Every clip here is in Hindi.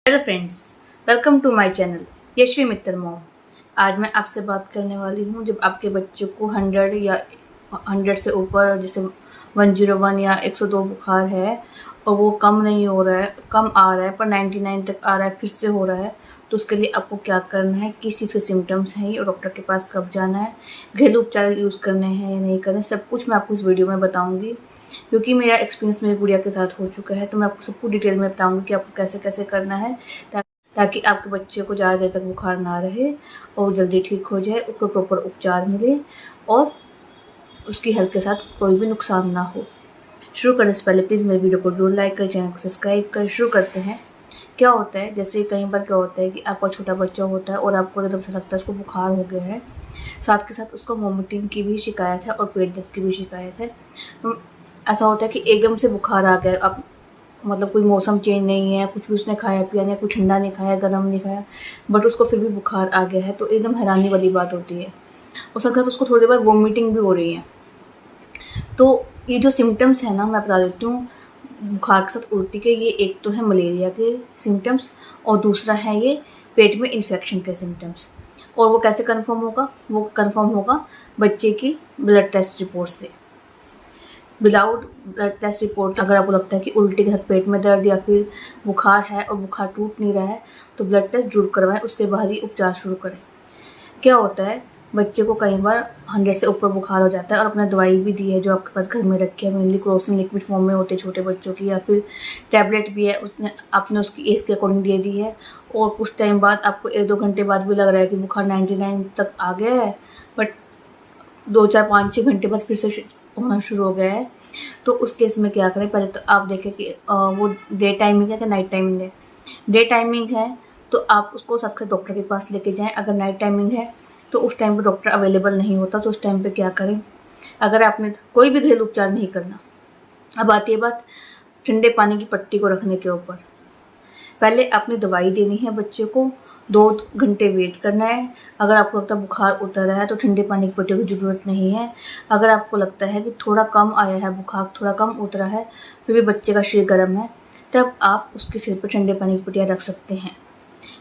Hello friends, welcome to my channel Yashvi Mittal mom. आज मैं आपसे बात करने वाली हूँ जब आपके बच्चों को 100 या 100 से ऊपर जैसे 101 या 102 बुखार है और वो कम नहीं हो रहा है, कम आ रहा है पर 99 तक आ रहा है, फिर से हो रहा है, तो उसके लिए आपको क्या करना है, किस चीज़ के सिम्टम्स हैं ये, और डॉक्टर के पास कब जाना है, घरेलू उपचार यूज़ करने हैं या नहीं करने, सब कुछ मैं आपको इस वीडियो में बताऊँगी। क्योंकि मेरा एक्सपीरियंस मेरी गुड़िया के साथ हो चुका है, तो मैं आपको सब कुछ डिटेल में बताऊँगी कि आपको कैसे कैसे करना है ताकि आपके बच्चे को ज़्यादा देर तक बुखार ना रहे और जल्दी ठीक हो जाए, उसको प्रॉपर उपचार मिले और उसकी हेल्थ के साथ कोई भी नुकसान ना हो। शुरू करने से पहले प्लीज़ मेरे वीडियो को जरूर लाइक करें, चैनल को सब्सक्राइब करें। शुरू करते हैं। क्या होता है, जैसे कई बार क्या होता है कि आपका छोटा बच्चा होता है और आपको एकदम से लगता है उसको बुखार हो गया है, साथ के साथ उसको वॉमिटिंग की भी शिकायत है और पेट दर्द की भी शिकायत है। तो ऐसा होता है कि एकदम से बुखार आ गया, अब मतलब कोई मौसम चेंज नहीं है, कुछ भी उसने खाया पिया नहीं, कुछ ठंडा नहीं खाया, गर्म नहीं खाया, बट उसको फिर भी बुखार आ गया है, तो एकदम हैरानी वाली बात होती है। और साथ साथ उसको थोड़ी देर बाद वॉमिटिंग भी हो रही है। तो ये जो सिम्टम्स है ना, मैं बता देती हूँ, बुखार के साथ उल्टी के, ये एक तो है मलेरिया के सिम्टम्स और दूसरा है ये पेट में इन्फेक्शन के सिम्टम्स। और वो कैसे कंफर्म होगा? वो कंफर्म होगा बच्चे की ब्लड टेस्ट रिपोर्ट से। विदाउट ब्लड टेस्ट रिपोर्ट अगर आपको लगता है कि उल्टी के साथ पेट में दर्द या फिर बुखार है और बुखार टूट नहीं रहा है, तो ब्लड टेस्ट जरूर करवाएं, उसके बाद ही उपचार शुरू करें। क्या होता है, बच्चे को कई बार 100 से ऊपर बुखार हो जाता है और अपने दवाई भी दी है जो आपके पास घर में रखी है, मेनली क्रोसिन लिक्विड फॉर्म में होते हैं छोटे बच्चों की, या फिर टैबलेट भी है, उसने आपने उसकी एज के अकॉर्डिंग दे दी है, और कुछ टाइम बाद आपको 1-2 घंटे बाद भी लग रहा है कि बुखार 99 तक आ गया है, बट 2-4-5-6 घंटे बाद फिर से होना शुरू हो गया है। तो उस केस में क्या करें, पहले तो आप देखें कि वो डे टाइमिंग है कि नाइट टाइमिंग है। डे टाइमिंग है तो आप उसको साथ साथ डॉक्टर के पास लेके जाएं। अगर नाइट टाइमिंग है तो उस टाइम पे डॉक्टर अवेलेबल नहीं होता, तो उस टाइम पे क्या करें, अगर आपने कोई भी घरेलू उपचार नहीं करना। अब आती है बात ठंडे पानी की पट्टी को रखने के ऊपर। पहले आपने दवाई देनी है बच्चे को, 2 घंटे वेट करना है। अगर आपको लगता है बुखार उतर रहा है तो ठंडे पानी की पट्टी की ज़रूरत नहीं है। अगर आपको लगता है कि थोड़ा कम आया है बुखार, थोड़ा कम उतरा है, फिर भी बच्चे का शरीर गर्म है, तब आप उसके सिर पर ठंडे पानी की पट्टियाँ रख सकते हैं।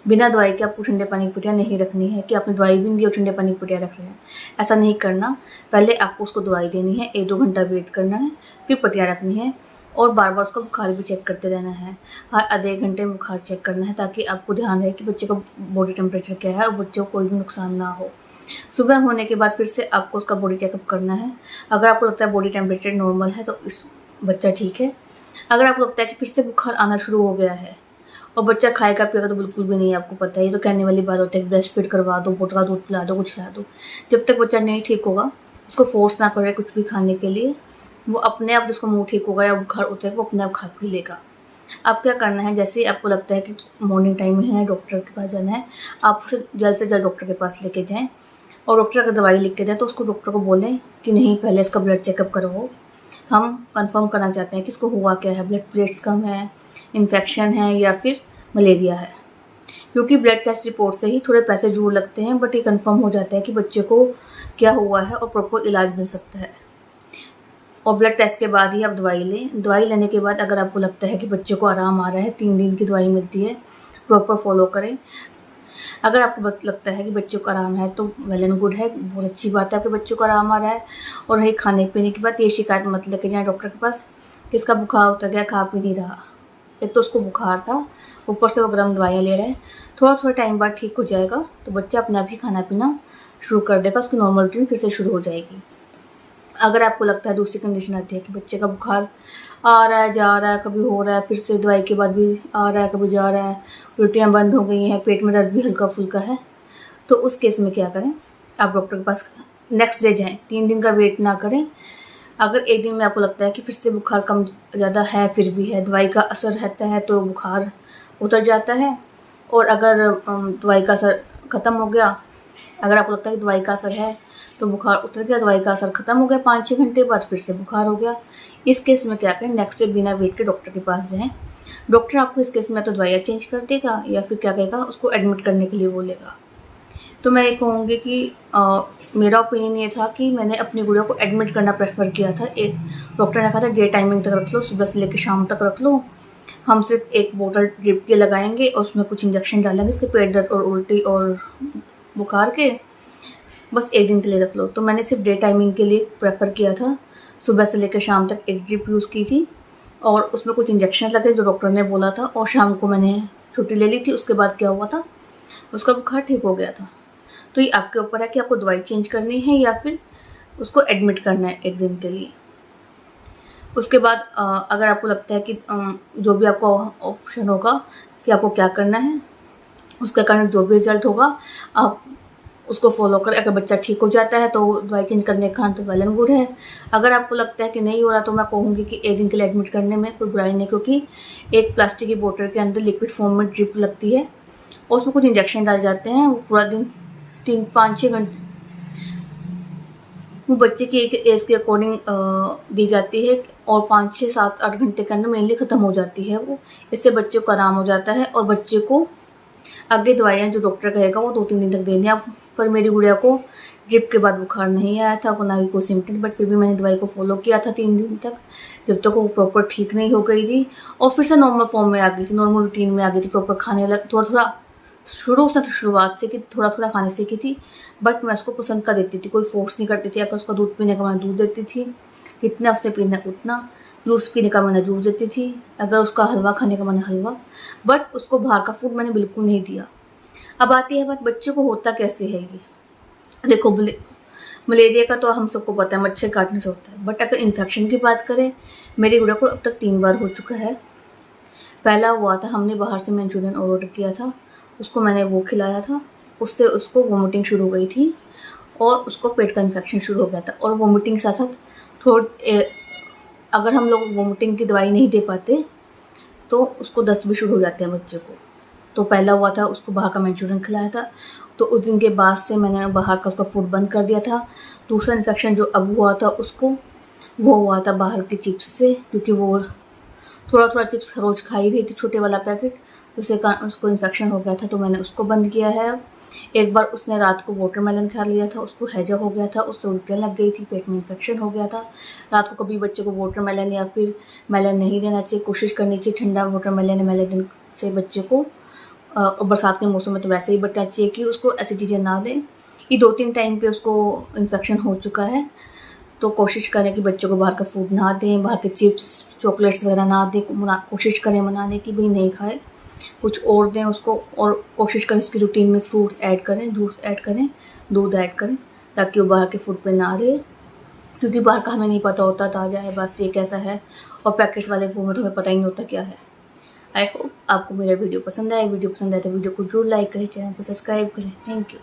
बिना दवाई के आपको ठंडे पानी की पट्टियाँ नहीं रखनी है कि आपने दवाई भी नहीं दी और ठंडे पानी की पट्टियाँ रख रहे हैं, ऐसा नहीं करना। पहले आपको उसको दवाई देनी है, 1-2 घंटा वेट करना है, फिर पट्टियाँ रखनी है, और बार बार उसका बुखार भी चेक करते रहना है। हर आधे घंटे में बुखार चेक करना है, ताकि आपको ध्यान रहे कि बच्चे का बॉडी टेम्परेचर क्या है और बच्चे को कोई भी नुकसान ना हो। सुबह होने के बाद फिर से आपको उसका बॉडी चेकअप करना है। अगर आपको लगता है बॉडी टेम्परेचर नॉर्मल है तो बच्चा ठीक है। अगर आपको लगता है कि फिर से बुखार आना शुरू हो गया है और बच्चा खाएगा पिएगा, तो बिल्कुल भी नहीं, आपको पता है, ये तो कहने वाली बात होती है कि ब्रेस्ट फीड करवा दो, बोट का दूध पिला दो, कुछ खिला दो। जब तक बच्चा नहीं ठीक होगा, उसको फोर्स ना करे कुछ भी खाने के लिए, वो अपने आप उसका मुंह ठीक होगा या बुखार उतरेगा वो अपने आप खा पी लेगा। आप क्या करना है, जैसे ही आपको लगता है कि मॉर्निंग टाइम में है, डॉक्टर के पास जाना है, आप उसे जल्द से जल्द डॉक्टर के पास लेके जाएं, और डॉक्टर अगर दवाई लिख के दें तो उसको डॉक्टर को बोलें कि नहीं, पहले इसका ब्लड चेकअप करवाओ, हम कंफर्म करना चाहते हैं कि इसको हुआ क्या है, ब्लड प्लेट्स कम है, इन्फेक्शन है या फिर मलेरिया है। क्योंकि ब्लड टेस्ट रिपोर्ट से ही थोड़े पैसे जरूर लगते हैं, बट ये कंफर्म हो जाता है कि बच्चे को क्या हुआ है और प्रॉपर इलाज मिल सकता है। और ब्लड टेस्ट के बाद ही आप दवाई लें। दवाई लेने के बाद अगर आपको लगता है कि बच्चे को आराम आ रहा है, 3 दिन की दवाई मिलती है, प्रॉपर फॉलो करें। अगर आपको लगता है कि बच्चों को आराम है तो वेल एंड गुड है, बहुत अच्छी बात है, आपके बच्चों को आराम आ रहा है। और रही खाने पीने की बात, ये शिकायत मत लेके जाएँ डॉक्टर के पास कि इसका बुखार उतर गया, खा पी नहीं रहा। एक तो उसको बुखार था, ऊपर से वो गर्म दवाइयाँ ले रहा है, थोड़ा थोड़ा टाइम बाद ठीक हो जाएगा तो बच्चा अपने आप ही खाना पीना शुरू कर देगा, उसकी नॉर्मल रूटीन फिर से शुरू हो जाएगी। अगर आपको लगता है दूसरी कंडीशन आती है कि बच्चे का बुखार आ रहा है, जा रहा है, कभी हो रहा है, फिर से दवाई के बाद भी आ रहा है, कभी जा रहा है, उल्टियाँ बंद हो गई हैं, पेट में दर्द भी हल्का फुल्का है, तो उस केस में क्या करें, आप डॉक्टर के पास नेक्स्ट डे जाएँ, 3 दिन का वेट ना करें। अगर एक दिन में आपको लगता है कि फिर से बुखार कम ज़्यादा है, फिर भी है, दवाई का असर रहता है तो बुखार उतर जाता है। और अगर दवाई का असर ख़त्म हो गया, अगर आपको लगता है कि दवाई का असर है तो बुखार उतर गया, दवाई का असर ख़त्म हो गया, 5-6 घंटे बाद फिर से बुखार हो गया, इस केस में क्या करें, नेक्स्ट डे बिना वेट के डॉक्टर के पास जाएँ। डॉक्टर आपको इस केस में तो दवाइयाँ चेंज कर देगा या फिर क्या कहेगा, उसको एडमिट करने के लिए बोलेगा। तो मैं ये कहूँगी कि मेरा ओपिनियन ये था कि मैंने अपनी गुड़िया को एडमिट करना प्रेफर किया था। एक डॉक्टर ने कहा था डे टाइमिंग तक रख लो, सुबह से लेकर शाम तक रख लो, हम सिर्फ एक बोतल ड्रिप के लगाएंगे और उसमें कुछ इंजेक्शन डालेंगे इसके पेट दर्द और उल्टी और बुखार के, बस 1 दिन के लिए रख लो। तो मैंने सिर्फ डे टाइमिंग के लिए प्रेफर किया था, सुबह से लेकर शाम तक एक ड्रिप यूज़ की थी और उसमें कुछ इंजेक्शन लगे जो डॉक्टर ने बोला था, और शाम को मैंने छुट्टी ले ली थी। उसके बाद क्या हुआ था, उसका बुखार ठीक हो गया था। तो ये आपके ऊपर है कि आपको दवाई चेंज करनी है या फिर उसको एडमिट करना है 1 दिन के लिए। उसके बाद अगर आपको लगता है कि जो भी आपका ऑप्शन होगा कि आपको क्या करना है, उसके कारण जो भी रिज़ल्ट होगा आप उसको फॉलो करें। अगर बच्चा ठीक हो जाता है तो दवाई चेंज करने का तो वेल एंड गुड है। अगर आपको लगता है कि नहीं हो रहा तो मैं कहूँगी कि 1 दिन के लिए एडमिट करने में कोई बुराई नहीं, क्योंकि एक प्लास्टिक की बोतल के अंदर लिक्विड फॉर्म में ड्रिप लगती है और उसमें कुछ इंजेक्शन डाले जाते हैं। वो पूरा दिन 3-5-6 घंटे वो बच्चे की एक एज के अकॉर्डिंग दी जाती है और 5-6-7-8 घंटे के अंदर मेनली ख़त्म हो जाती है वो। इससे बच्चे को आराम हो जाता है और बच्चे को आगे दवाइयाँ जो डॉक्टर कहेगा वो 2-3 दिन तक देनी है। पर मेरी गुड़िया को ड्रिप के बाद बुखार नहीं आया था, ना ही कोई सिम्टम, बट फिर भी मैंने दवाई को फॉलो किया था 3 दिन तक, जब तक वो प्रॉपर ठीक नहीं हो गई थी और फिर से नॉर्मल फॉर्म में आ गई थी, नॉर्मल रूटीन में आ गई थी, प्रॉपर खाने लग थोड़ा शुरुआत से कि थोड़ा खाने सीखी थी। बट मैं उसको पसंद कर देती थी, कोई फोर्स नहीं करती थी। अगर उसका दूध पीने का मैं दूध देती थी, कितना उसने पीना उतना, जूस पीने का मैंने जूस देती थी, अगर उसका हलवा खाने का मैंने हलवा, बट उसको बाहर का फूड मैंने बिल्कुल नहीं दिया। अब आती है बात बच्चे को होता कैसे है ये। देखो मलेरिया का तो हम सबको पता है, मच्छर काटने से होता है, बट अगर इन्फेक्शन की बात करें, मेरी गुड़िया को अब तक 3 बार हो चुका है। पहला हुआ था, हमने बाहर से मंचूरियन ऑर्डर किया था, उसको मैंने वो खिलाया था, उससे उसको वोमिटिंग शुरू हो गई थी और उसको पेट का इन्फेक्शन शुरू हो गया था। और वोमिटिंग के साथ साथ अगर हम लोग वोमिटिंग की दवाई नहीं दे पाते तो उसको दस्त भी शुरू हो जाते हैं बच्चे को। तो पहला हुआ था, उसको बाहर का मंचूरियन खिलाया था, तो उस दिन के बाद से मैंने बाहर का उसका फूड बंद कर दिया था। दूसरा इन्फेक्शन जो अब हुआ था उसको, वो हुआ था बाहर के चिप्स से, क्योंकि वो थोड़ा चिप्स रोज़ खा ही रही थी, छोटे वाला पैकेट, उससे कारण उसको इन्फेक्शन हो गया था, तो मैंने उसको बंद किया है। एक बार उसने रात को वाटरमेलन खा लिया था, उसको हैजा हो गया था, उससे उल्टियाँ लग गई थी, पेट में इन्फेक्शन हो गया था। रात को कभी बच्चे को वाटरमेलन या फिर मेलन नहीं देना चाहिए, कोशिश करनी चाहिए ठंडा वाटरमेलन या मेलन से बच्चे को, और बरसात के मौसम में तो वैसे ही बच्चा चाहिए कि उसको ऐसी चीज़ें ना दें। ये 2-3 टाइम पे उसको इन्फेक्शन हो चुका है, तो कोशिश करें कि बच्चों को बाहर का फूड ना दें, बाहर के चिप्स चॉकलेट्स वगैरह ना दें, कोशिश करें मनाने की भाई नहीं खाए, कुछ और दें उसको। और कोशिश करें उसकी रूटीन में फ्रूट्स ऐड करें, जूस ऐड करें, दूध ऐड करें, ताकि वो बाहर के फूड पे ना रहे, क्योंकि बाहर का हमें नहीं पता होता ताज़ा है बस ये कैसा है, और पैकेट्स वाले फूड में तो हमें पता ही नहीं होता क्या है। आई होप आपको मेरा वीडियो पसंद आए। वीडियो पसंद आए तो वीडियो को जरूर लाइक करें, चैनल को सब्सक्राइब करें। Thank you.